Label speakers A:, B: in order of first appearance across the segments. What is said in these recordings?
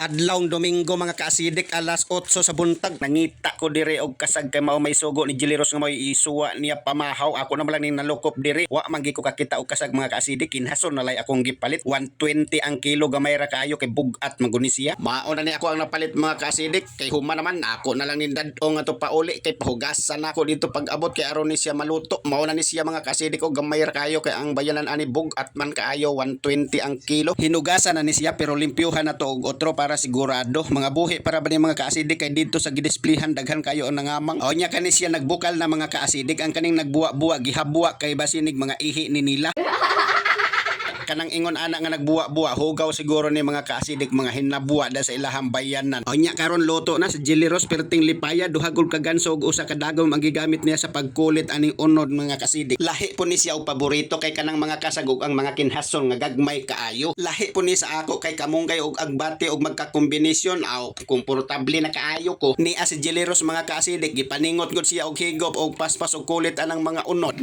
A: Adlawng Domingo mga kaasidik alas 8 sa buntag nangita ko dire og kasag kay mao may sugo ni Jiliros nga may isuwa niya pamahaw ako na lang ning nalukop dire wa man gi ko kakita og kasag mga kaasidik kinhason na lay akong gipalit 120 ang kilo gamay ra kaayo kay bugat maguni siya mao na ni ako ang napalit mga kaasidik kay huma naman ako na lang ning dadong ato pauli kay pahugasan ako dito pag abot kay aron ni siya maluto mao na ni siya mga kaasidik og gamay ra kaayo kay ang bayanan ani bugat man kaayo 120 ang kilo hinugasan na ni siya pero limpyuhan na to og otro para sigurado mga buhi para ba ni mga kaasidik kay dito sa gidisplihan daghan kayo ang nangamang o nya kani siya nagbukal na mga kaasidik ang kaning nagbuwa-buwa gihabwa kay basinig mga ihi ni nila kanang ingon ana nga nagbuwa-buwa hugaw siguro ni mga kaasidik mga hinabuwa da sa ilahang bayanan o nya karon luto na sa Jiliros perting lipaya duhagol ka ganso og usa ka dagom ang gigamit niya sa pagkulit aning unod mga kaasidik lahi po ni siya og paborito kay kanang mga kasagog ang mga kinhason nga gagmay kaayo lahi po ni sa ako kay kamunggay og agbati og magkakombinasyon aw komportable na kaayo ko ni as Jiliros mga kaasidik gipaningot gud siya og higop og paspas og kulit anang mga unod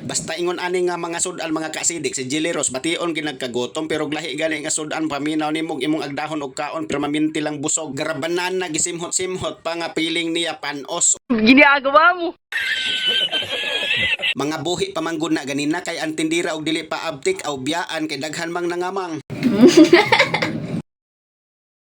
A: basta ingon ani nga mga sudan mga kaasidik si Jiliros bation ginagkagotom pero lahi gani nga sudan paminaw nimo imong agdahon og kaon pero maminti lang busog garabanan na gisimhot-simhot pa nga piling niya panos
B: Ginagawa mo.
A: mga buhi pamanggod na ganina kay antindira og dili pa abtik aw biyaan kay daghan mang nangamang